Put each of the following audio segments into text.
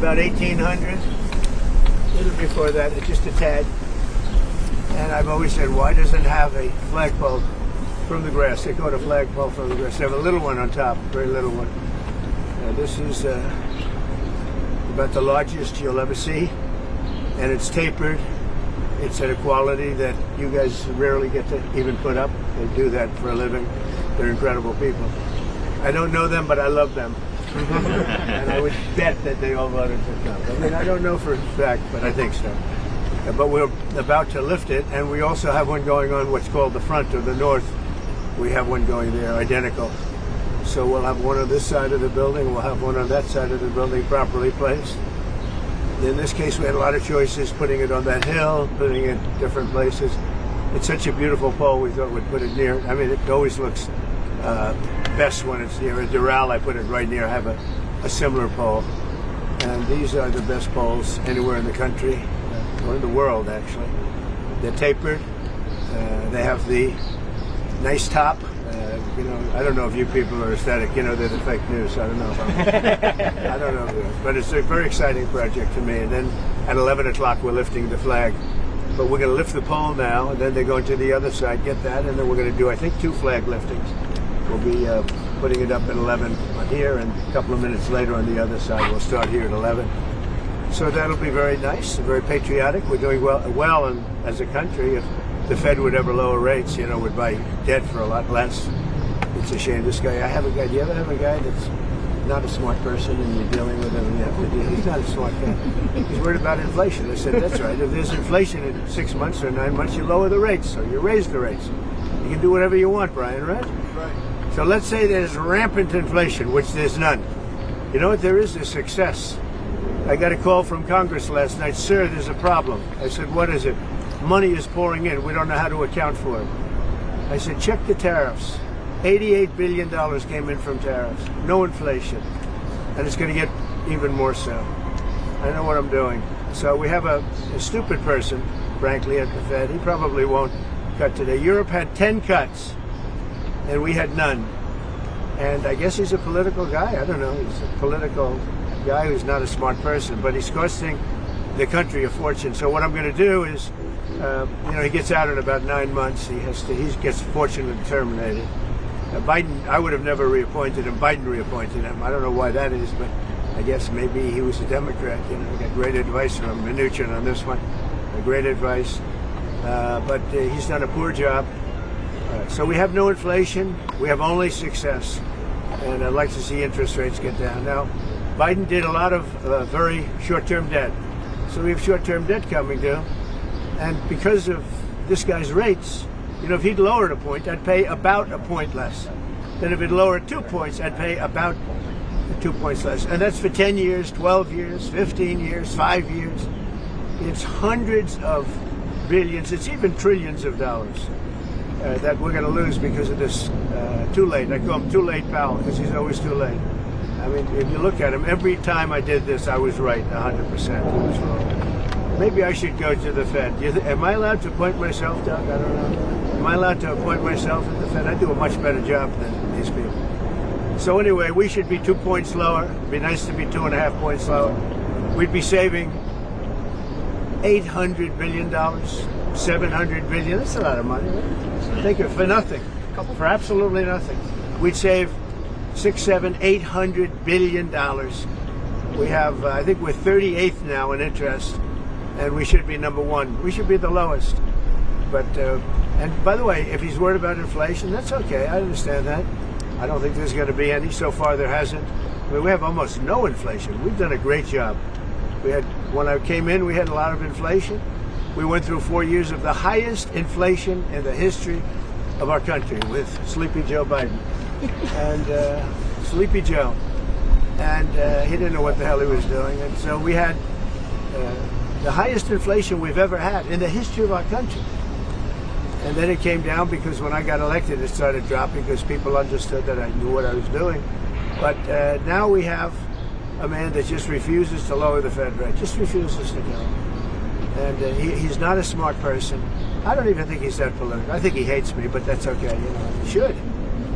about 1800. A little before that, it's just a tad. And I've always said, why doesn't it have a flagpole from the grass? They call it a flagpole from the grass. They have a little one on top, a very little one. This is about the largest you'll ever see, and it's tapered. It's at a quality that you guys rarely get to even put up. They do that for a living. They're incredible people. I don't know them, but I love them. And I would bet that they all voted for Trump. I mean, I don't know for a fact, but I think so. But we're about to lift it, and we also have one going on what's called the front or the north. We have one going there, identical. So we'll have one on this side of the building, we'll have one on that side of the building properly placed. In this case, we had a lot of choices, putting it on that hill, putting it different places. It's such a beautiful pole, we thought we'd put it near. I mean, it always looks best when it's near a Doral. I put it right near. I have a similar pole. And these are the best poles anywhere in the country, or in the world, actually. They're tapered. They have the nice top. You know, I don't know if you people are aesthetic. You know, they're the fake news. I don't know. I don't know. But it's a very exciting project to me. And then at 11 o'clock, we're lifting the flag. But we're going to lift the pole now, and then they're going to the other side, get that, and then we're going to do, I think, 2 flag liftings. We'll be putting it up at 11 on here, and a couple of minutes later on the other side. We'll start here at 11. So that'll be very nice, very patriotic. We're doing well as a country. If the Fed would ever lower rates, you know, we'd buy debt for a lot less. It's a shame. This guy, I have a guy. Do you ever have a guy that's not a smart person and you're dealing with him and you have to deal? He's not a smart guy. He's worried about inflation. I said, that's right. If there's inflation in 6 months or 9 months, you lower the rates or you raise the rates. You can do whatever you want, Brian, right? Right. So let's say there's rampant inflation, which there's none. You know what there is? There's success. I got a call from Congress last night. Sir, there's a problem. I said, what is it? Money is pouring in. We don't know how to account for it. I said, check the tariffs. $88 billion came in from tariffs. No inflation. And it's going to get even more so. I know what I'm doing. So we have a stupid person, frankly, at the Fed. He probably won't cut today. Europe had 10 cuts, and we had none. And I guess he's a political guy. I don't know. He's a political guy who's not a smart person, but he's costing the country a fortune. So what I'm going to do is, you know, he gets out in about 9 months. He gets fortunately terminated. Biden, I would have never reappointed him. Biden reappointed him. I don't know why that is, but I guess maybe he was a Democrat. You know, got great advice from Mnuchin on this one. Great advice. But he's done a poor job. So we have no inflation. We have only success. And I'd like to see interest rates get down. Now, Biden did a lot of very short-term debt. So we have short-term debt coming due. And because of this guy's rates, you know, if he'd lowered a point, I'd pay about a point less. Then if he'd lowered 2 points, I'd pay about 2 points less. And that's for 10 years, 12 years, 15 years, 5 years. It's hundreds of billions, it's even trillions of dollars that we're going to lose because of this too late. I call him Too Late Powell because he's always too late. I mean, if you look at him, every time I did this, I was right 100%. He was wrong. Maybe I should go to the Fed. Am I allowed to appoint myself, Doug? I don't know. Am I allowed to appoint myself at the Fed? I do a much better job than these people. So anyway, we should be 2 points lower. It'd be nice to be 2.5 points lower. We'd be saving $800 billion, $700 billion. That's a lot of money. Right? Think of it for nothing, for absolutely nothing. We'd save $600, $700, $800 billion. We have, I think we're 38th now in interest, and we should be number 1. We should be the lowest. But, and by the way, if he's worried about inflation, that's okay. I understand that. I don't think there's going to be any. So far, there hasn't. I mean, we have almost no inflation. We've done a great job. When I came in, we had a lot of inflation. We went through 4 years of the highest inflation in the history of our country with Sleepy Joe Biden. And Sleepy Joe. And he didn't know what the hell he was doing. And so we had the highest inflation we've ever had in the history of our country. And then it came down because when I got elected, it started dropping because people understood that I knew what I was doing. But now we have a man that just refuses to lower the Fed rate, just refuses to go. And he's not a smart person. I don't even think he's that political. I think he hates me, but that's okay. You know, he should.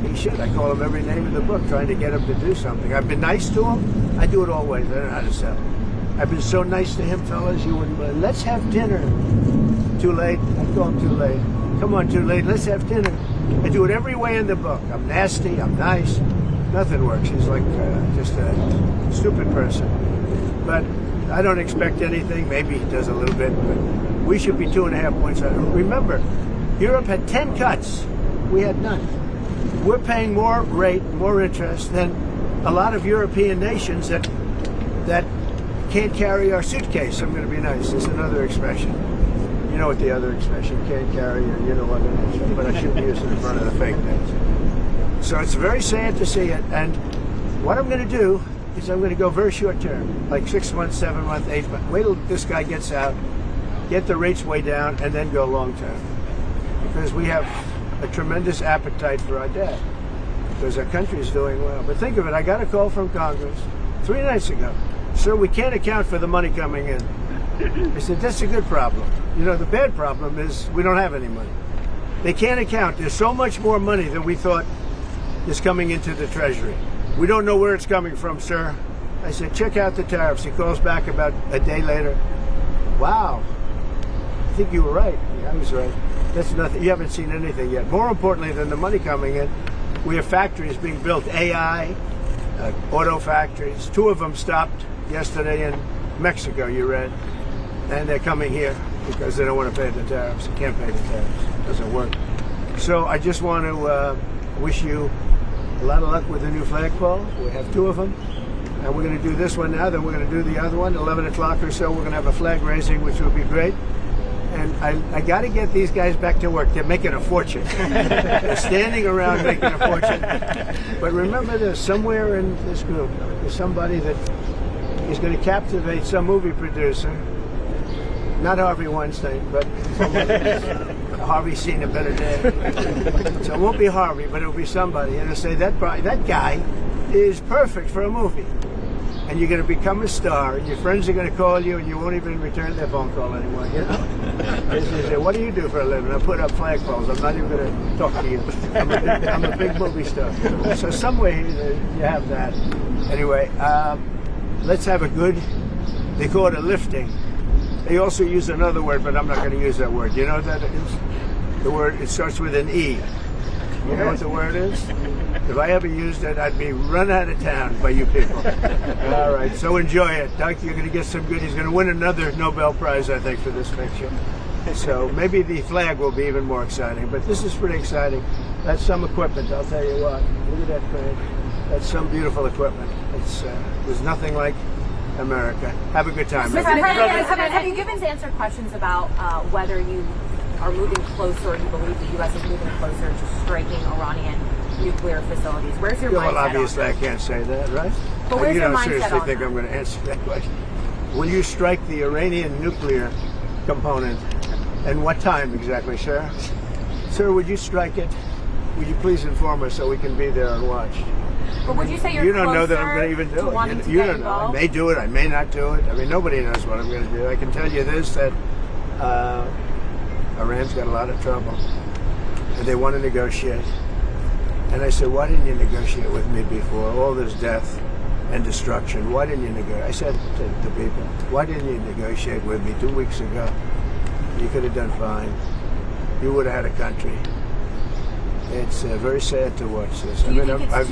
He should. I call him every name in the book, trying to get him to do something. I've been nice to him. I do it always. I don't know how to sell. I've been so nice to him, fellas, you wouldn't believe. Let's have dinner. Too late. I call him too late. Come on, too late. Let's have dinner. I do it every way in the book. I'm nasty. I'm nice. Nothing works. He's like just a stupid person. But I don't expect anything. Maybe he does a little bit, but we should be 2.5 points out. Remember, Europe had 10 cuts. We had none. We're paying more rate, more interest than a lot of European nations that can't carry our suitcase. I'm going to be nice. There's another expression. You know what the other expression, can't carry, or you know what it is, but I shouldn't use it in front of the fake things. So it's very sad to see it. And what I'm going to do is I'm going to go very short term, like 6 months, 7 months, 8 months. Wait till this guy gets out, get the rates way down, and then go long term. Because we have a tremendous appetite for our debt, because our country is doing well. But think of it, I got a call from Congress 3 nights ago. Sir, we can't account for the money coming in. I said, that's a good problem. You know, the bad problem is we don't have any money. They can't account. There's so much more money than we thought is coming into the Treasury. We don't know where it's coming from, sir. I said, check out the tariffs. He calls back about a day later. Wow, I think you were right. Yeah, I was right. That's nothing. You haven't seen anything yet. More importantly than the money coming in, we have factories being built, AI, auto factories. 2 of them stopped yesterday in Mexico, you read. And they're coming here because they don't want to pay the tariffs. They can't pay the tariffs. It doesn't work. So I just want to wish you a lot of luck with the new flagpole. We have 2 of them. And we're going to do this one now, then we're going to do the other one. 11 o'clock or so, we're going to have a flag raising, which will be great. And I got to get these guys back to work. They're making a fortune. They're standing around making a fortune. But remember this, somewhere in this group, there's somebody that is going to captivate some movie producer. Not Harvey Weinstein, but Harvey's seen a better day. So it won't be Harvey, but it'll be somebody. And it'll say, that guy is perfect for a movie. And you're going to become a star, and your friends are going to call you, and you won't even return their phone call anymore. You know? They say, what do you do for a living? I put up flagpoles. I'm not even going to talk to you. I'm a big movie star. So somewhere you have that. Anyway, let's have a good, they call it a lifting. They also use another word, but I'm not going to use that word. You know what that is? The word, it starts with an E. You know what the word is? If I ever used it, I'd be run out of town by you people. All right, so enjoy it. Doc, you're going to get some good. He's going to win another Nobel Prize, I think, for this picture. So maybe the flag will be even more exciting. But this is pretty exciting. That's some equipment, I'll tell you what. Look at that crane. That's some beautiful equipment. There's nothing like America. Have a good time. Mr. President, have you given to answer questions about whether you are moving closer, or you believe the U.S. is moving closer to striking Iranian nuclear facilities? Where's your mindset? Well, obviously I can't say that, right? But where's your mindset on that? You don't seriously think I'm going to answer that question? Will you strike the Iranian nuclear component? And what time exactly, sir? Sir, would you strike it? Would you please inform us so we can be there and watch? But would you say you're You don't know that I'm going to even do it. You don't know. I may do it. I may not do it. I mean, nobody knows what I'm going to do. I can tell you this, that Iran's got a lot of trouble, and they want to negotiate. And I said, why didn't you negotiate with me before? All this death and destruction. Why didn't you negotiate? I said to people, why didn't you negotiate with me 2 weeks ago? You could have done fine. You would have had a country. It's very sad to watch this. I mean, I've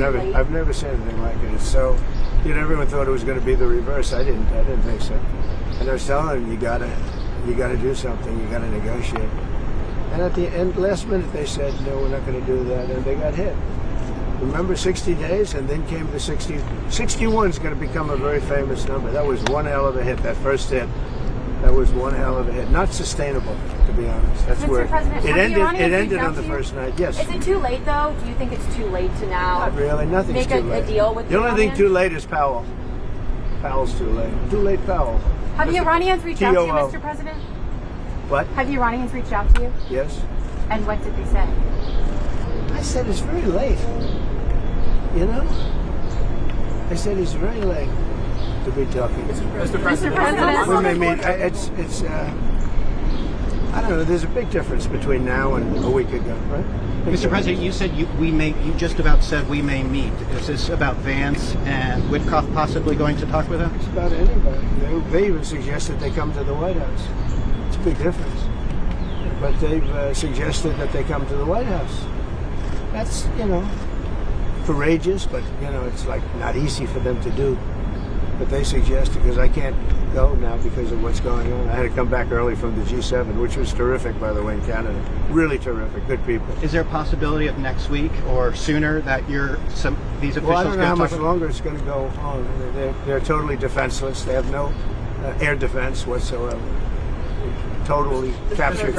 never seen anything like it. It's so, everyone thought it was going to be the reverse. I didn't think so. And I was telling them, you got to do something. You got to negotiate. And at the end, last minute, they said, no, we're not going to do that, and they got hit. Remember 60 days, and then came the 60. 61 is going to become a very famous number. That was one hell of a hit. That first hit, that was one hell of a hit. Not sustainable, to be honest. That's Mr. where President, it ended on the first night. Yes. Is it too late, though? Do you think it's too late to now? Not really. Nothing's too late. Make a deal with the only thing too late is Powell. Powell's too late. Too late, Powell. Have the Iranians reached out to you, Mr. President? What? Have the Iranians reached out to you? Yes. And what did they say? I said it's very late. I said it's very late to be talking. Mr. President. We may meet. I don't know. There's a big difference between now and a week ago, right? Mr. President, you said you just about said we may meet. Is this about Vance and Witkoff possibly going to talk with him? It's about anybody. They even suggested they come to the White House. It's a big difference. But they've suggested that they come to the White House. That's, courageous, but, it's like not easy for them to do. But they suggested, because I can't go now because of what's going on. I had to come back early from the G7, which was terrific, by the way, in Canada. Really terrific. Good people. Is there a possibility of next week or sooner that these officials Well, I don't know how much talk longer it's going to go on. They're totally defenseless. They have no air defense whatsoever. Totally captured.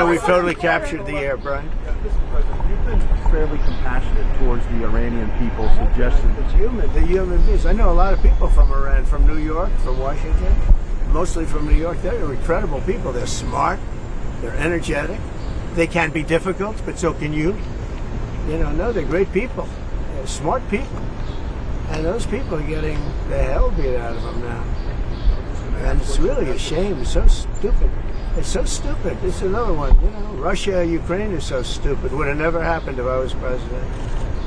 We've totally captured the air, Brian. Mr. President, you've been fairly compassionate towards the Iranian people, suggesting It's human. The human beings. I know a lot of people from Iran, from New York, from Washington, mostly from New York. They're incredible people. They're smart. They're energetic. They can be difficult, but so can you. No, they're great people. They're smart people. And those people are getting the hell beat out of them now. And it's really a shame. It's so stupid. It's so stupid. It's another one. Russia, Ukraine is so stupid. Would have never happened if I was president.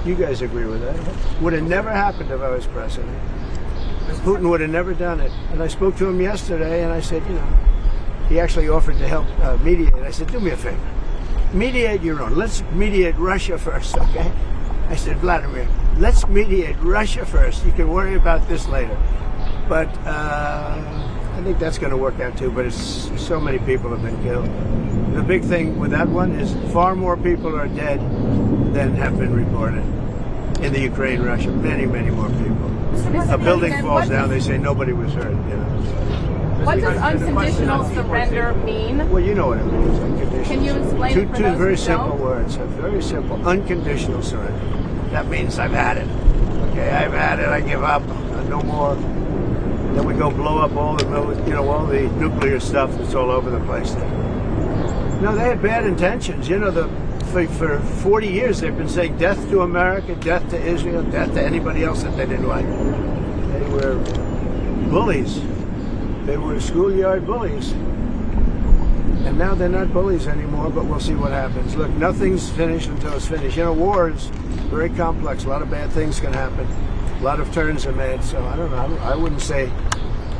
You guys agree with that? Would have never happened if I was president. Putin would have never done it. And I spoke to him yesterday, and I said, he actually offered to help mediate. I said, do me a favor. Mediate your own. Let's mediate Russia first, okay? I said, Vladimir, let's mediate Russia first. You can worry about this later. But I think that's going to work out too, but it's so many people have been killed. The big thing with that one is far more people are dead than have been reported in the Ukraine, Russia. Many, many more people. A building falls down, they say nobody was hurt. What does unconditional surrender mean? Well, you know what it means, unconditional. Can you explain it for two those very who simple don't? words. Very simple. Unconditional surrender. That means I've had it. Okay, I've had it. I give up. No more. Then we go blow up all the all the nuclear stuff that's all over the place there. No, they had bad intentions. For 40 years they've been saying death to America, death to Israel, death to anybody else that they didn't like. They were bullies. They were schoolyard bullies. And now they're not bullies anymore, but we'll see what happens. Look, nothing's finished until it's finished. War is very complex. A lot of bad things can happen. A lot of turns are made, so I don't know. I wouldn't say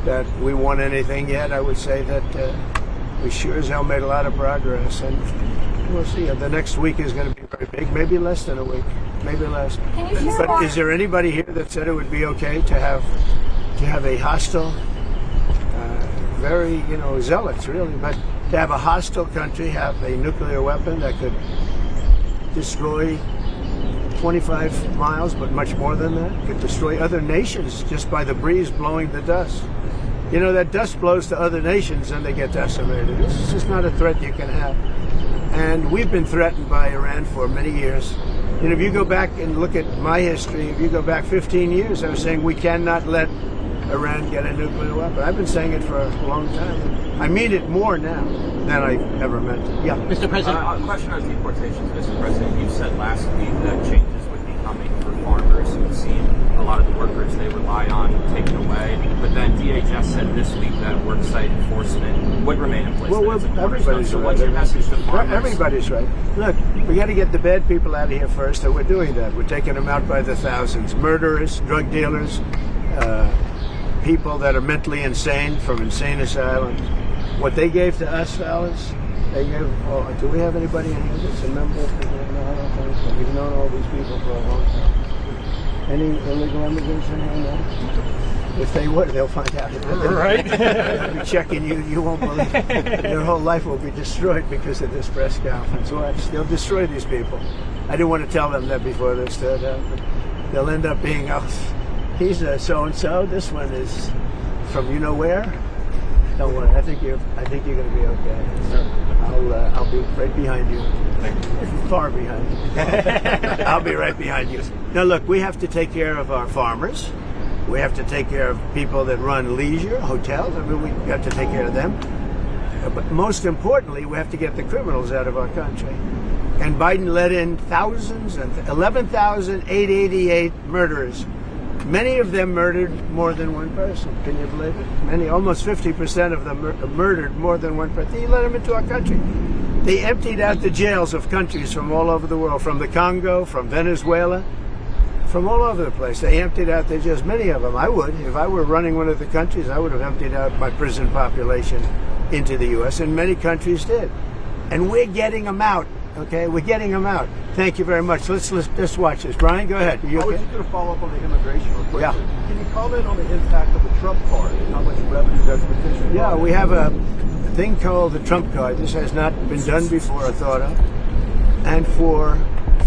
that we won anything yet. I would say that we sure as hell made a lot of progress, and we'll see. The next week is going to be very big, maybe less than a week, maybe less. But is there anybody here that said it would be okay to have a hostile, very zealots really, but to have a hostile country have a nuclear weapon that could destroy 25 miles, but much more than that, could destroy other nations just by the breeze blowing the dust. That dust blows to other nations and they get decimated. This is just not a threat you can have. And we've been threatened by Iran for many years. If you go back and look at my history, if you go back 15 years, I was saying we cannot let Iran get a nuclear weapon. I've been saying it for a long time. I mean it more now than I ever meant it. Yeah. Mr. President. A question on deportations, Mr. President. You said last week that changes would be coming for farmers who've seen a lot of the workers they rely on taken away. But then DHS said this week that worksite enforcement would remain in place. Well, everybody's so right. what's your message to farmers? Everybody's right. Look, we got to get the bad people out of here first, and we're doing that. We're taking them out by the thousands. Murderers, drug dealers, people that are mentally insane from insane asylums. What they gave to us, fellas, they gave. Oh, do we have anybody in here that's a member? No, I don't think so. We've known all these people for a long time. Any illegal immigrants in here? No? If they would, they'll find out. Right. They'll be checking you. You won't believe it. Their whole life will be destroyed because of this press conference. Watch, they'll destroy these people. I didn't want to tell them that before this started out, but they'll end up being, he's a so-and-so. This one is from you know where. Don't worry. I think you're going to be okay. I'll be right behind you. Far behind you. I'll be right behind you. Now look, we have to take care of our farmers. We have to take care of people that run leisure, hotels. I mean, we have to take care of them. But most importantly, we have to get the criminals out of our country. And Biden let in thousands and 11,888 murderers Many of them murdered more than one person. Can you believe it? Many, almost 50% of them murdered more than one person. They let them into our country. They emptied out the jails of countries from all over the world, from the Congo, from Venezuela, from all over the place. They emptied out their jails. Many of them. I would. If I were running one of the countries, I would have emptied out my prison population into the U.S., and many countries did. And we're getting them out. Okay, we're getting them out. Thank you very much. Let's watch this. Brian, go ahead. I was just going to follow up on the immigration real quick. Yeah. Can you comment on the impact of the Trump card and how much revenue that's potentially? Yeah, we have a thing called the Trump card. This has not been done before or thought of. And for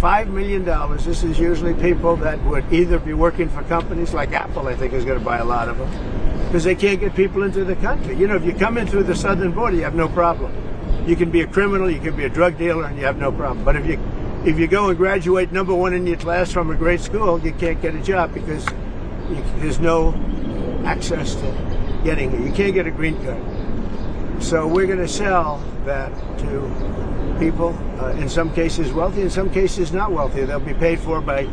$5 million, this is usually people that would either be working for companies like Apple, I think is going to buy a lot of them, because they can't get people into the country. You know, if you come in through the southern border, you have no problem. You can be a criminal, you can be a drug dealer, and you have no problem. But if you go and graduate number one in your class from a great school, you can't get a job because there's no access to getting it. You can't get a green card. So we're going to sell that to people, in some cases wealthy, in some cases not wealthy. They'll be paid for by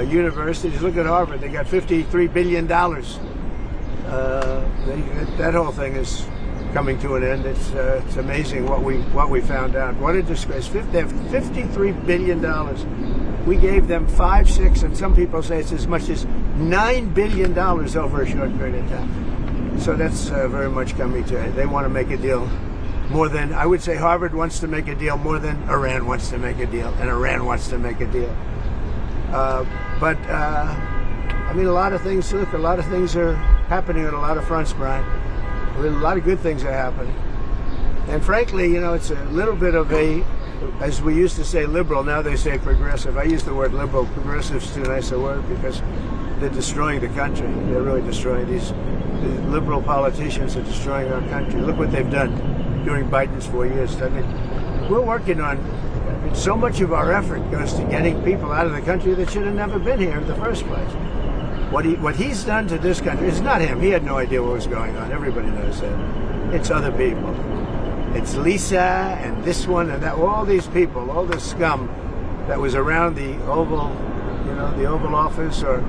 universities. Look at Harvard. They got $53 billion. That whole thing is coming to an end. It's amazing what we found out. What a disgrace. They have $53 billion. We gave them 5, 6, and some people say it's as much as $9 billion over a short period of time. So that's very much coming to it. They want to make a deal more than, I would say Harvard wants to make a deal more than Iran wants to make a deal, and Iran wants to make a deal. I mean, a lot of things are happening on a lot of fronts, Brian. A lot of good things are happening. And frankly, you know, it's a little bit of a, as we used to say liberal, now they say progressive. I use the word liberal. Progressive's too nice a word because they're destroying the country. They're really destroying these liberal politicians are destroying our country. Look what they've done during Biden's 4 years. I mean, we're working on, so much of our effort goes to getting people out of the country that should have never been here in the first place. What he's done to this country, it's not him. He had no idea what was going on. Everybody knows that. It's other people. It's Lisa and this one and that. All these people, all this scum that was around the Oval, you know, the Oval Office or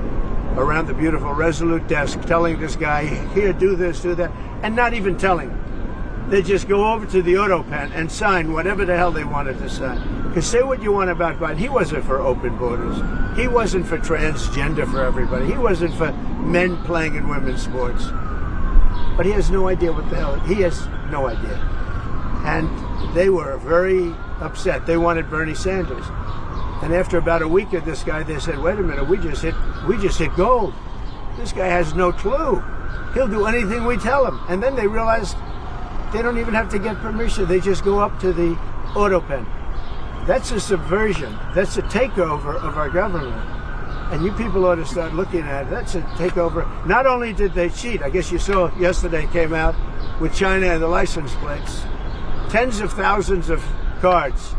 around the beautiful Resolute desk, telling this guy, here, do this, do that, and not even telling him. They just go over to the auto pen and sign whatever the hell they wanted to sign. Because say what you want about Biden, he wasn't for open borders. He wasn't for transgender for everybody. He wasn't for men playing in women's sports. But he has no idea what the hell, he has no idea. And they were very upset. They wanted Bernie Sanders. And after about a week of this guy, they said, wait a minute, we just hit gold. This guy has no clue. He'll do anything we tell him. And then they realized they don't even have to get permission. They just go up to the auto pen. That's a subversion. That's a takeover of our government. And you people ought to start looking at it. That's a takeover. Not only did they cheat, I guess you saw yesterday came out with China and the license plates. Tens of thousands of cards.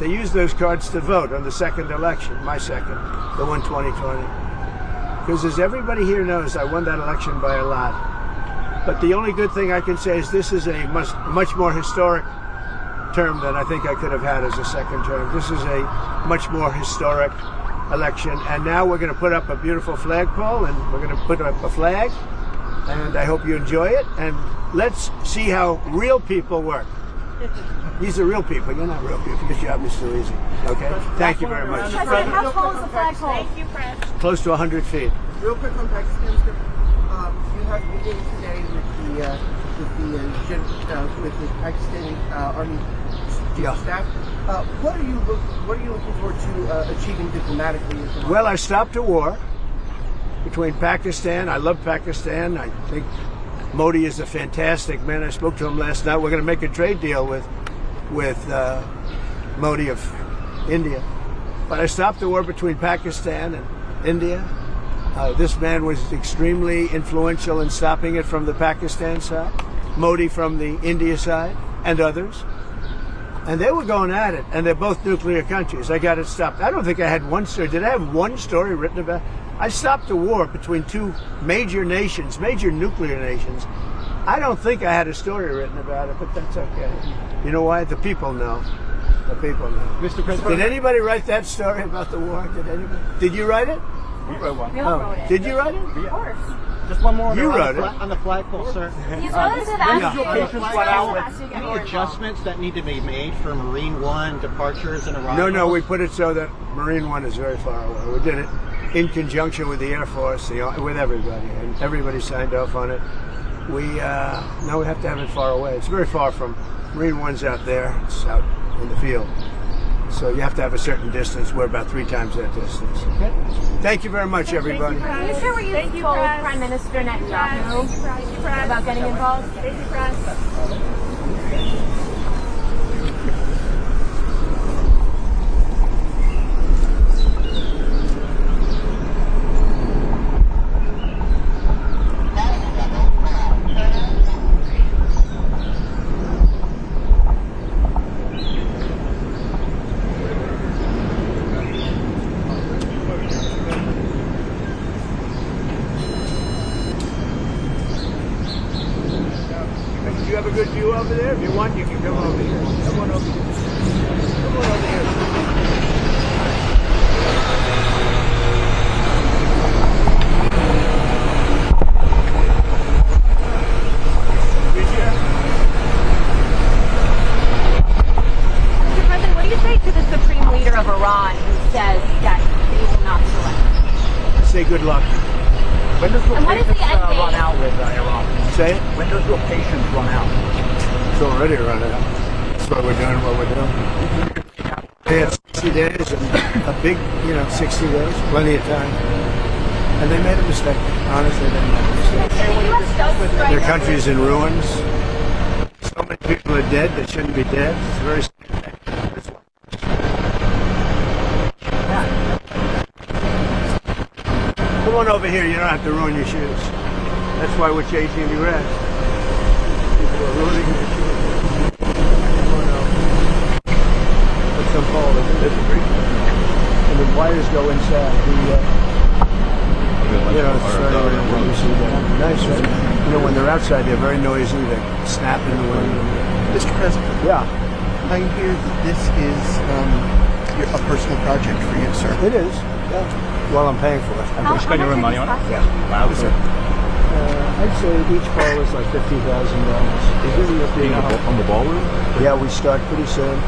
They used those cards to vote on the second election, my second, the one 2020. Because as everybody here knows, I won that election by a lot. But the only good thing I can say is this is a much more historic term than I think I could have had as a second term. This is a much more historic election. And now we're going to put up a beautiful flagpole, and we're going to put up a flag. And I hope you enjoy it. And let's see how real people work. These are real people. You're not real people. This job is too easy. Okay? Thank you very much. President, how tall is the flagpole? Thank you, Fred. Close to 100 feet. Real quick on Pakistan, you have meetings today with the Pakistani Army staff. What are you looking forward to achieving diplomatically? Well, I stopped a war between Pakistan. I love Pakistan. I think Modi is a fantastic man. I spoke to him last night. We're going to make a trade deal with Modi of India. But I stopped the war between Pakistan and India. This man was extremely influential in stopping it from the Pakistan side, Modi from the India side, and others. And they were going at it, and they're both nuclear countries. I got it stopped. I don't think I had one story. Did I have one story written about it? I stopped a war between two major nations, major nuclear nations. I don't think I had a story written about it, but that's okay. You know why? The people know. The people know. Mr. President, Did anybody write that story about the war? Did anybody? Did you write it? We wrote one. We all wrote it. Did you write it? Of course. Just one more. You On the wrote it. on the flagpole, sir. These fellas have asked you. patients these run fellas out have asked you to get Any more involved. adjustments that need to be made for Marine One departures and arrivals? No, we put it so that Marine One is very far away. We did it in conjunction with the Air Force, with everybody, and everybody signed off on it. Now we have to have it far away. It's very far from Marine One's out there. It's out in the field. So you have to have a certain distance. We're about 3 times that distance. Okay. Thank you very much, everybody. Are you sure what you told Prime Minister Netanyahu about getting involved? Thank you, Press. Do you have a good view over there? If you want, you can come over here. Come on over here. Come on over here. Mr. President, what do you say to the Supreme Leader of Iran who says that they will not select? Say good luck. When does your And what is the patience end date? run out with Iran? Say it. When does your patience run out? It's already run out. That's why we're doing what we're doing. They had 60 days and a big, 60 days, plenty of time. And they made a mistake. Honestly, they made a mistake. The U.S. does strike. Their country's in ruins. So many people are dead that shouldn't be dead. It's very Come on over here. You don't have to ruin your shoes. That's why we're changing the grass. People are ruining their shoes. Come on over. Put some pole in it. And the wires go inside. It's very you see that. Nice, right? When they're outside, they're very noisy. They snap in the wind. Mr. President, Yeah, I hear that this is a personal project for you, sir. it is. Yeah. Well, I'm paying for it. How spend your own money on it? Yeah. Wow. I'd say each ball is like $50,000. Is there being on the ballroom? Yeah, we start pretty soon.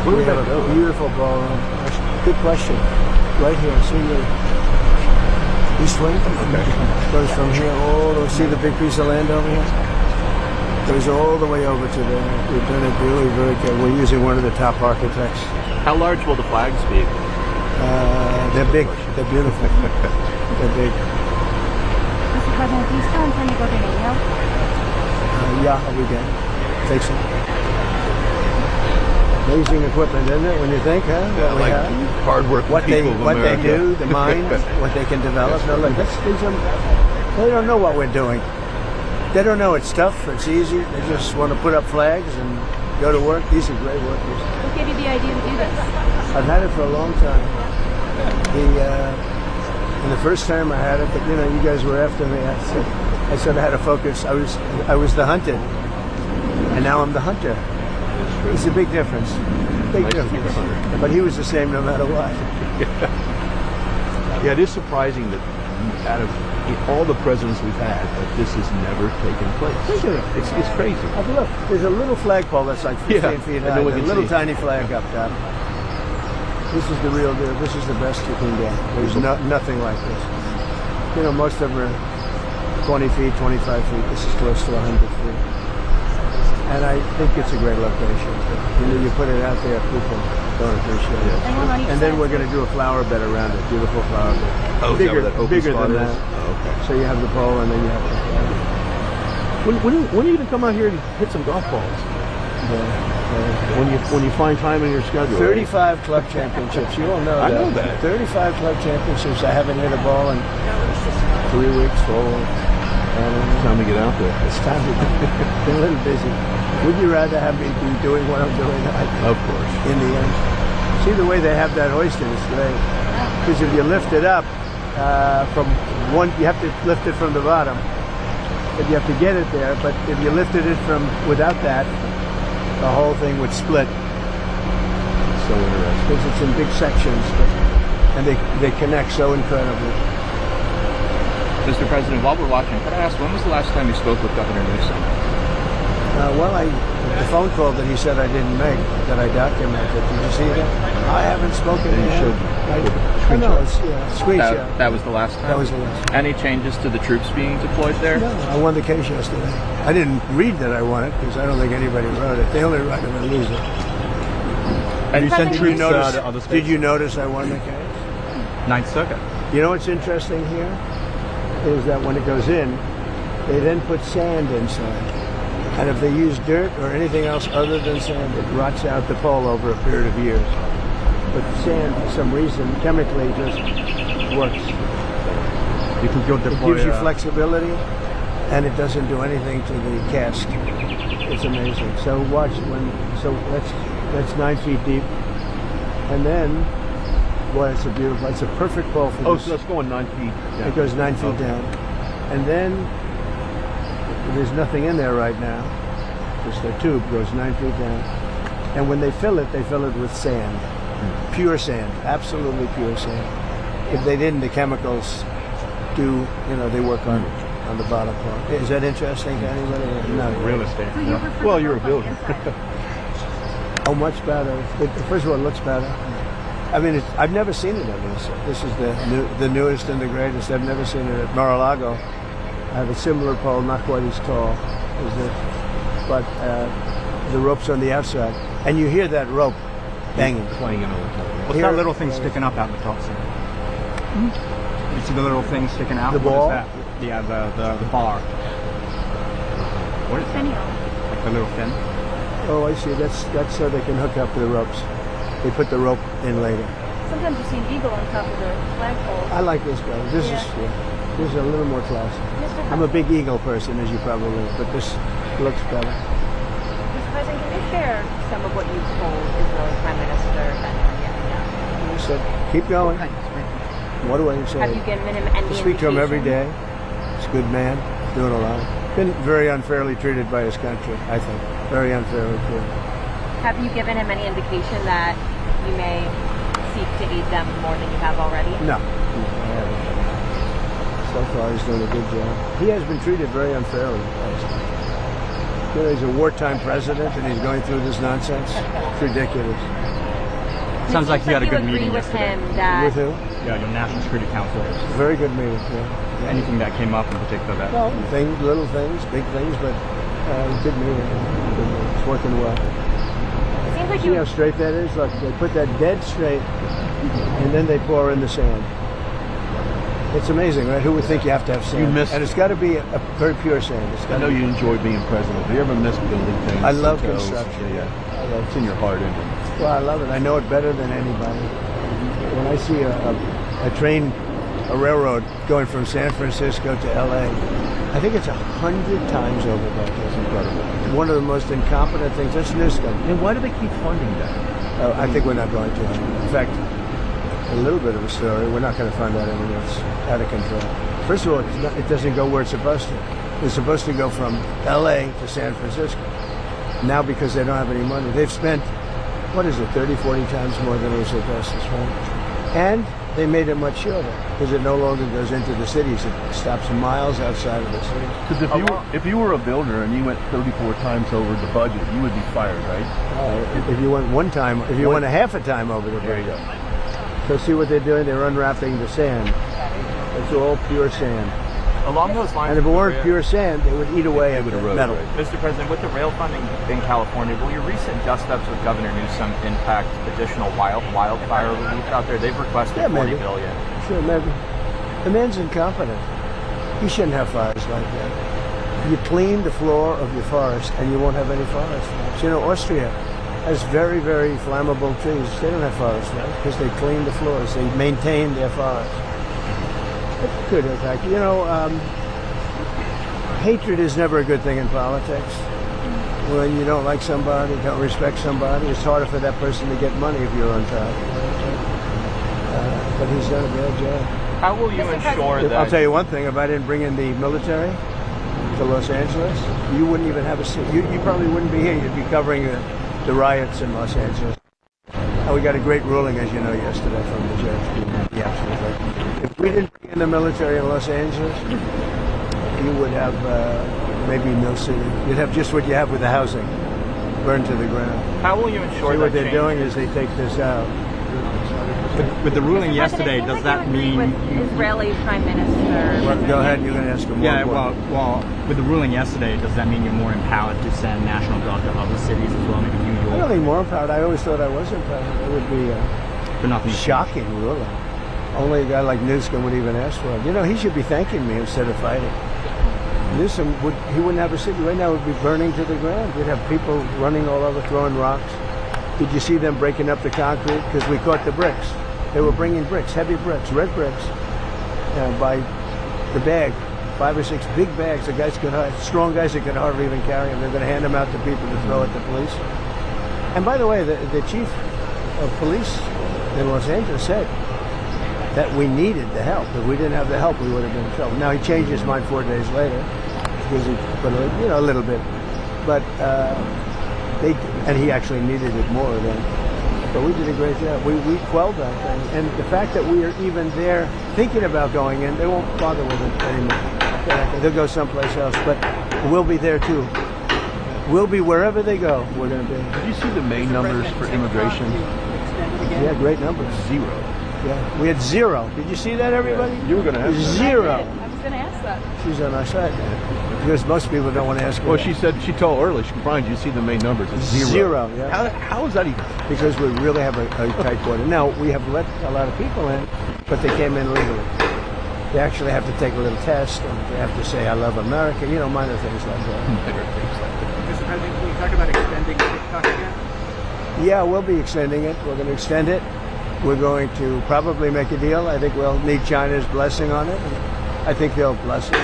Where we would have that go? a beautiful ballroom. Good question. Right here. See the east wing? Okay. Goes from here all the see the big piece of land over here? Goes all the way over to there. We've done it really, very good. We're using one of the top architects. How large will the flags be? They're big. They're beautiful. They're big. Mr. President, do you still intend to go to NATO? Yeah, we can. Take some. Amazing equipment, isn't it? When you think, huh? What we have? hard-working What they do, the mind, what they can develop. No, look, they don't know what we're doing. They don't know it's tough, it's easy. They just want to put up flags and go to work. These are great workers. What gave you the idea to do this? I've had it for a long time. And the first time I had it, but you guys were after me. I said I had to focus. I was the hunted, and now I'm the hunter. It's a big difference. Big difference. But he was the same no matter what. Yeah, it is surprising that out of all the presidents we've had, that this has never taken place. Think of it. It's crazy. Look, there's a little flagpole that's like 15 feet high. and then we A can little see. tiny flag up top. This is the real deal. This is the best you can get. There's nothing like this. Most of them are 20 feet, 25 feet. This is close to 100 feet. And I think it's a great location. You put it out there, people don't appreciate it. And then we're going to do a flower bed around it, beautiful flower bed. Oh, is that where that open bigger spot than is? that. Oh, okay. So you have the pole and then you have the flower. When are you going to come out here and hit some golf balls? When you find time in your schedule. 35 club championships. You all know I that. know that. 35 club championships. I haven't hit a ball in 3 weeks, 4 weeks. It's time to get out there. It's time to be a little busy. Would you rather have me be doing what I'm doing? Of course. In the end. See the way they have that hoisted, it's great. Because if you lift it up from one, you have to lift it from the bottom. But you have to get it there. But if you lifted it from without that, the whole thing would split. So interesting. Because it's in big sections. And they connect so incredibly. Mr. President, while we're watching, could I ask, when was the last time you spoke with Governor Newsom? The phone call that he said I didn't make, that I documented. Did you see that? I haven't spoken to him. No, it's screenshot. That was the last time? That was the last time. Any changes to the troops being deployed there? No, I won the case yesterday. I didn't read that I won it because I don't think anybody wrote it. They only write it and lose it. And you sent troops to other states? Did you notice I won the case? Ninth Circuit. You know what's interesting here? Is that when it goes in, they then put sand inside. And if they use dirt or anything else other than sand, it rots out the pole over a period of years. But sand, for some reason, chemically just works. It gives you flexibility, and it doesn't do anything to the cast. It's amazing. So watch that's 9 feet deep, and then, boy, it's a perfect pole for this. So it's going 9 feet down. It goes 9 feet down, and then there's nothing in there right now. Just the tube goes 9 feet down, and when they fill it with sand. Pure sand, absolutely pure sand. If they didn't, the chemicals do, they work on the bottom part. Is that interesting to anybody? No. Real estate. Yeah. Well, you're a builder. Oh, much better. First of all, it looks better. I mean, I've never seen it on this. This is the newest and the greatest. I've never seen it at Mar-a-Lago. I have a similar pole, not quite as tall as this, but the rope's on the outside, and you hear that rope banging. Playing it all the time. What's that little thing sticking up out in the top, sir? You see the little thing sticking out? The ball? What is that? Yeah, the bar. What is that? Like the little fin? Oh, I see. That's so they can hook up the ropes. They put the rope in later. Sometimes you see an eagle on top of the flagpole. I like this better. This is a little more classy. I'm a big eagle person, as you probably know, but this looks better. Mr. President, can you share some of what you've told Israeli Prime Minister Benjamin Netanyahu? He said, keep going. What do I say? Have you given him any I speak to him every indication? day. He's a good man, doing a lot. Been very unfairly treated by his country, I think. Very unfairly treated. Have you given him any indication that you may seek to aid them more than you have already? No. I haven't. So far, he's doing a good job. He has been treated very unfairly. He's a wartime president, and he's going through this nonsense. It's ridiculous. Sounds like you had a good meeting with yesterday. him that With who? Yeah, your National Security Council. Very good meeting. Yeah. Anything that came up in particular that? No, little things, big things, but good meeting. It's working well. it seems like See how straight that is? Look, they put that dead straight, and then they pour in the sand. It's amazing, right? Who would think you have to have sand? And it's got to be a very pure sand. I know you enjoy being president. Do you ever miss building things? I love hotels? construction. Yeah. It's in your heart, isn't it? Well, I love it. I know it better than anybody. When I see a railroad going from San Francisco to L.A., I think it's 100 times over budget. It's incredible. One of the most incompetent things. That's Newsom. And why do they keep funding that? I think we're not going to. In fact, a little bit of a story. We're not going to fund that anymore. It's out of control. First of all, it doesn't go where it's supposed to. It's supposed to go from L.A. to San Francisco. Now, because they don't have any money, they've spent, 30, 40 times more than it was supposed to spend. And they made it much shorter because it no longer goes into the cities. It stops miles outside of the cities. Because if you were a builder and you went 34 times over the budget, you would be fired, right? If you went one time, if you went a half a time over the There you budget. go. So see what they're doing? They're unwrapping the sand. It's all pure sand. Along those lines, And if it with the weren't rail- pure sand, they would eat away at would the erode, metal. right? Mr. President, with the rail funding in California, will your recent dust-ups with Governor Newsom impact additional wildfire relief out there? They've requested Yeah, $40 maybe. billion. Sure, maybe. The man's incompetent. He shouldn't have fires like that. You clean the floor of your forest and you won't have any forest fires. You know, Austria has very, very flammable trees. They don't have forest fires because they clean the floors. They maintain their forest. It could impact. You know, hatred is never a good thing in politics. When you don't like somebody, don't respect somebody, it's harder for that person to get money if you're on top. But he's done a bad job. How will you ensure that... I'll tell you one thing, if I didn't bring in the military to Los Angeles, you wouldn't even have a seat. You probably wouldn't be here. You'd be covering the riots in Los Angeles. And we got a great ruling, as you know, yesterday from the judge. Yeah, absolutely. If we didn't bring in the military in Los Angeles, you would have maybe no city. You'd have just what you have with the housing, burned to the ground. How will you ensure See, that what they're change doing is they take this out. With the ruling yesterday, President, does it seems like that you agree mean? with Israeli Prime Minister? Well, go ahead, you're going to ask him more. Yeah, well, with the ruling yesterday, does that mean you're more empowered to send National Guard to other cities as well, maybe New I don't York? think more empowered. I always thought I was empowered. It would be But nothing. shocking ruling. Only a guy like Newsom would even ask for it. You know, he should be thanking me instead of fighting. Newsom he wouldn't have a city right now. It would be burning to the ground. We'd have people running all over, throwing rocks. Did you see them breaking up the concrete? Because we caught the bricks. They were bringing bricks, heavy bricks, red bricks, by the bag, 5 or 6 big bags. The guys strong guys that could hardly even carry them. They're going to hand them out to people to throw at the police. And by the way, the chief of police in Los Angeles said that we needed the help. If we didn't have the help, we would have been in trouble. Now he changed his mind 4 days later because he put a little bit, but and he actually needed it more than. But we did a great job. We quelled that thing, and the fact that we are even there thinking about going in, they won't bother with it anymore. They'll go someplace else, but we'll be there too. We'll be wherever they go. We're going to be. Did you see the May numbers for immigration? Yeah, great numbers. 0. Yeah, we had 0. Did you see that, everybody? You were going to have that. 0. I was going to ask that. She's on our side because most people don't want to ask her. Well, that. she said she told earlier. She confirmed. You see the May numbers? It's 0. 0. Yeah. How is that even? Because we really have a tight border. Now, we have let a lot of people in, but they came in legally. They actually have to take a little test, and they have to say, I love America, minor things like that. Mr. President, can you talk about extending TikTok again? Yeah, we'll be extending it. We're going to extend it. We're going to probably make a deal. I think we'll need China's blessing on it. I think they'll bless it.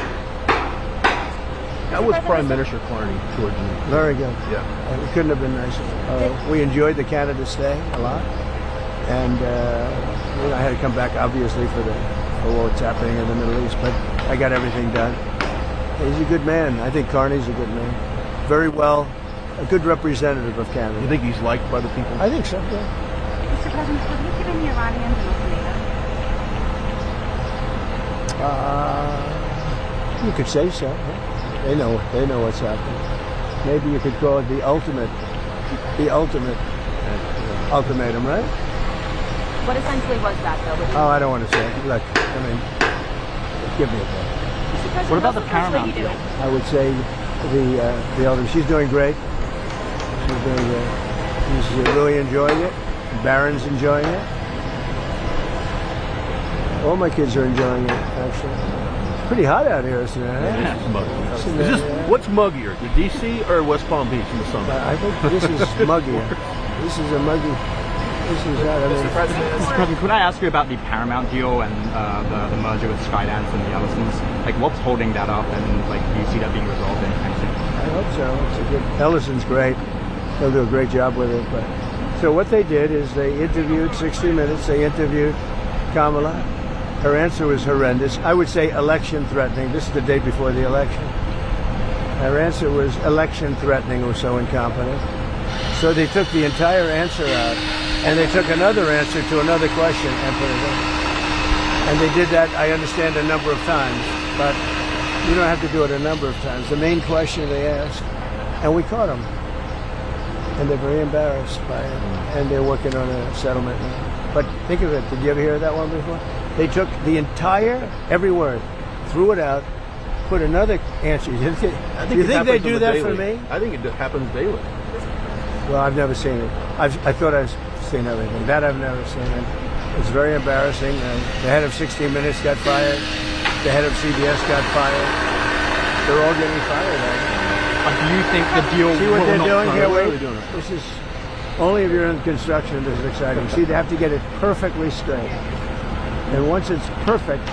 How was Prime Minister Carney towards you? Very good. Yeah. It couldn't have been nicer. We enjoyed the Canada stay a lot. And I had to come back, obviously, for what's happening in the Middle East. But I got everything done. He's a good man. I think Carney's a good man. Very well, a good representative of Canada. You think he's liked by the people? I think so, yeah. Mr. President, have you given the Iranians an ultimatum? You could say so. Yeah. They know what's happening. Maybe you could call it the ultimate ultimatum, right? What essentially was that, though? Oh, I don't want to say it. Look, give me a break. Mr. President, What about what's the first Paramount lady do? I would say the elder. She's doing great. She's doing great. She's really enjoying it. Barron's enjoying it. All my kids are enjoying it, actually. It's pretty hot out here, isn't it? Yeah, it's muggy. What's muggier, the D.C. or West Palm Beach in the summer? I think this is muggier. This is a muggy. This is that. Mr. President, Mr. President, could I ask you about the Paramount deal and the merger with Skydance and the Ellisons? Like, what's holding that up, and do you see that being resolved anytime soon? I hope so. It's a good. Ellison's great. He'll do a great job with it. But so what they did is they interviewed 60 Minutes. They interviewed Kamala. Her answer was horrendous. I would say election threatening. This is the day before the election. Her answer was election threatening or so incompetent. So they took the entire answer out, and they took another answer to another question and put it in. And they did that, I understand, a number of times, but you don't have to do it a number of times. The main question they asked, and we caught them. And they're very embarrassed by it, and they're working on a settlement now. But think of it, did you ever hear that one before? They took the entire, every word, threw it out, put another answer. You think they do that for me? I think it happens daily. Well, I've never seen it. I thought I've seen everything. That I've never seen it. It's very embarrassing. The head of 60 Minutes got fired. The head of CBS got fired. They're all getting fired. Do you think the deal See what will they're not doing here? What are Wait. they doing? This is only if you're in construction. This is exciting. See, they have to get it perfectly straight. And once it's perfect,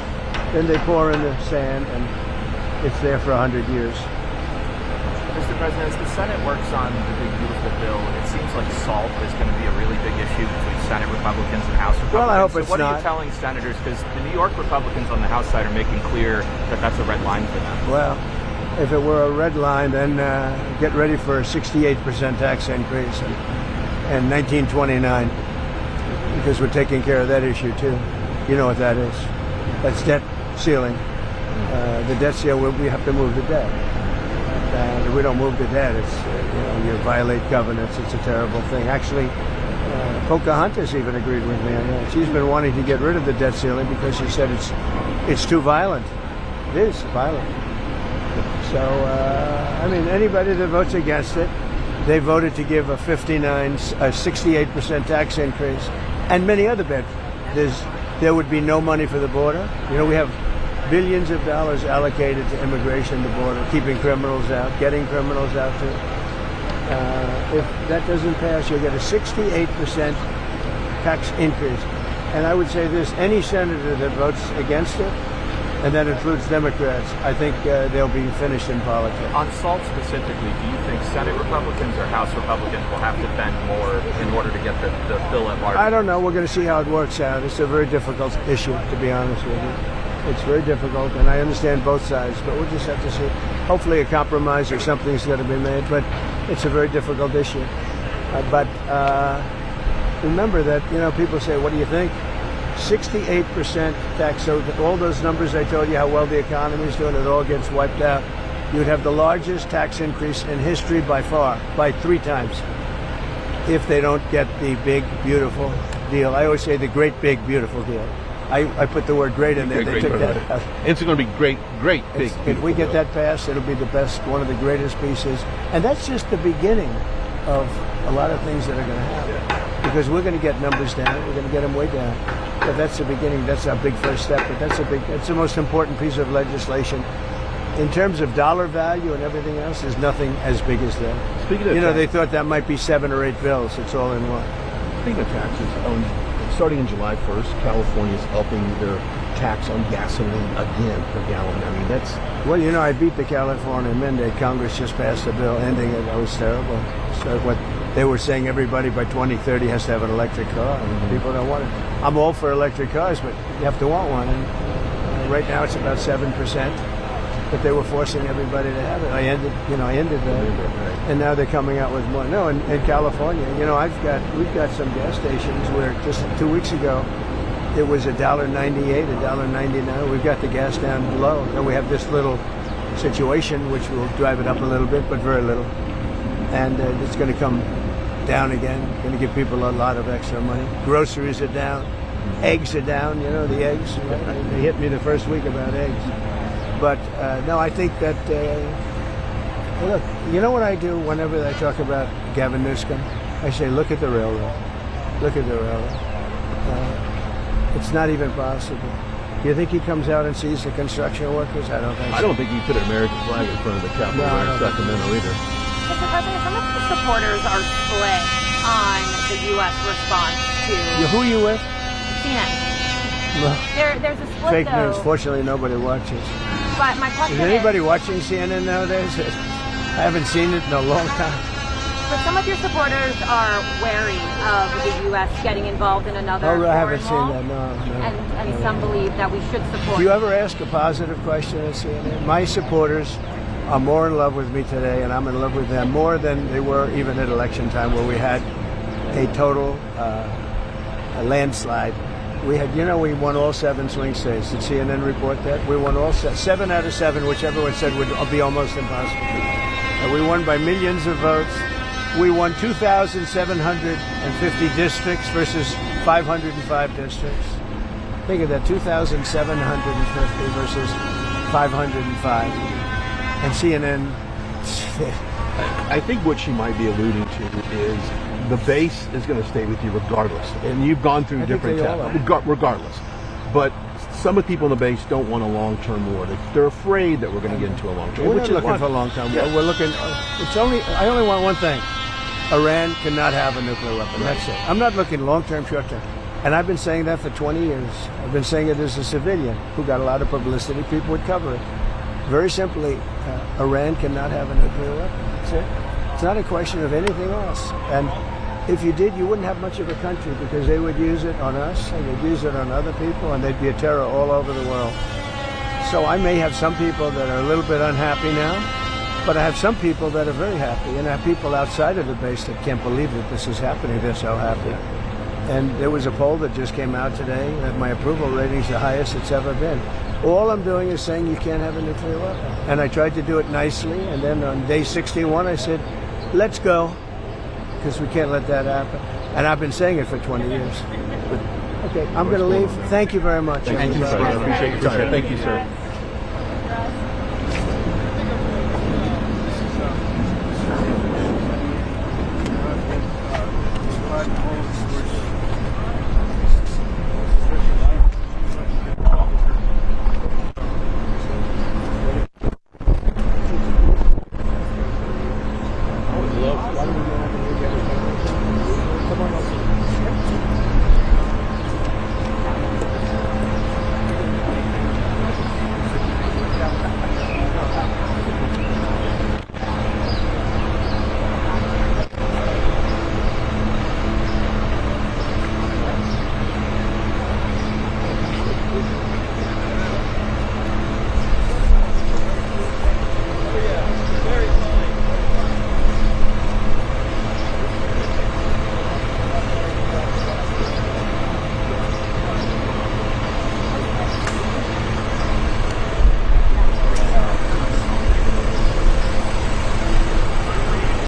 then they pour in the sand, and it's there for 100 years. Mr. President, as the Senate works on the big beautiful bill, it seems like SALT is going to be a really big issue between Senate Republicans and House Republicans. Well, I hope it's what are not. you telling senators? Because the New York Republicans on the House side are making clear that that's a red line for them. Well, if it were a red line, then get ready for a 68% tax increase in 1929. because we're taking care of that issue too. You know what that is? That's debt ceiling. The debt ceiling, we have to move the debt. And if we don't move the debt, it's you violate covenants. It's a terrible thing. Actually, Pocahontas even agreed with me on that. She's been wanting to get rid of the debt ceiling because she said it's too violent. It is violent. So I mean, anybody that votes against it, they voted to give a 68% tax increase, and many other bets. There would be no money for the border. We have billions of dollars allocated to immigration, the border, keeping criminals out, getting criminals out too. If that doesn't pass, you'll get a 68% tax increase. And I would say this, any senator that votes against it, and that includes Democrats, I think they'll be finished in politics. On SALT specifically, do you think Senate Republicans or House Republicans will have to bend more in order to get the bill at large? I don't know. We're going to see how it works out. It's a very difficult issue, to be honest with you. It's very difficult, and I understand both sides, but we'll just have to see. Hopefully a compromise or something's going to be made, but it's a very difficult issue. But remember that, people say, what do you think? 68% tax, so all those numbers I told you, how well the economy is doing, it all gets wiped out. You'd have the largest tax increase in history by far, by 3 times, if they don't get the big, beautiful deal. I always say the great, big, beautiful deal. I put the word great in there. They took that. It's going to be great, big. If we get that passed, it'll be the best, one of the greatest pieces. And that's just the beginning of a lot of things that are going to happen. Because we're going to get numbers down. We're going to get them way down. But that's the beginning. That's our big first step. But that's the most important piece of legislation. In terms of dollar value and everything else, there's nothing as big as that. Speaking of they thought that might be 7 or 8 bills. It's all in one. Speaking of taxes, starting in July 1st, California is upping their tax on gasoline again per gallon. I mean, that's... Well, I beat the California mandate. Congress just passed a bill ending it. That was terrible. So what they were saying, everybody by 2030 has to have an electric car. People don't want it. I'm all for electric cars, but you have to want one. And right now it's about 7%. But they were forcing everybody to have it. I ended that. And now they're coming out with more. No, in California, we've got some gas stations where just 2 weeks ago, it was $1.98, $1.99. We've got the gas down below. And we have this little situation, which will drive it up a little bit, but very little. And it's going to come down again. Going to give people a lot of extra money. Groceries are down. Eggs are down. The eggs. They hit me the first week about eggs. But no, I think that, look, you know what I do whenever I talk about Gavin Newsom? I say, look at the railroad. Look at the railroad. It's not even possible. You think he comes out and sees the construction workers? I don't think so. I don't think he put an American flag in front of the Capitol in Sacramento either. Mr. President, some of the supporters are split on the U.S. response to... Who are you with? CNN. Well, there's a split, fake though. news. Fortunately, nobody watches. But my question Is anybody watching CNN nowadays? I haven't seen it in a long time. But some of your supporters are wary of the U.S. getting involved in another I foreign haven't seen law. that, no. And some believe that we should support. Do you ever ask a positive question at CNN? My supporters are more in love with me today, and I'm in love with them more than they were even at election time, where we had a total a landslide. We had, we won all 7 swing states. Did CNN report that? We won all 7 out of 7, which everyone said would be almost impossible. And we won by millions of votes. We won 2,750 districts versus 505 districts. Think of that, 2,750 versus 505. And CNN... I think what she might be alluding to is the base is going to stay with you regardless. And you've gone through different tests, regardless. But some of the people in the base don't want a long-term war. They're afraid that we're going to get into a long-term war. We're not looking for a long-term war. We're looking... I only want one thing. Iran cannot have a nuclear weapon. That's it. I'm not looking long-term, short-term. And I've been saying that for 20 years. I've been saying it as a civilian who got a lot of publicity. People would cover it. Very simply, Iran cannot have a nuclear weapon. That's it. It's not a question of anything else. And if you did, you wouldn't have much of a country, because they would use it on us and they'd use it on other people, and they'd be a terror all over the world. So I may have some people that are a little bit unhappy now, but I have some people that are very happy, and I have people outside of the base that can't believe that this is happening. They're so happy. And there was a poll that just came out today that my approval rating is the highest it's ever been. All I'm doing is saying you can't have a nuclear weapon. And I tried to do it nicely. And then on day 61, I said, let's go, because we can't let that happen. And I've been saying it for 20 years. Okay, I'm going to leave. Thank you very much. Thank you, sir. I appreciate your time. Thank you, sir.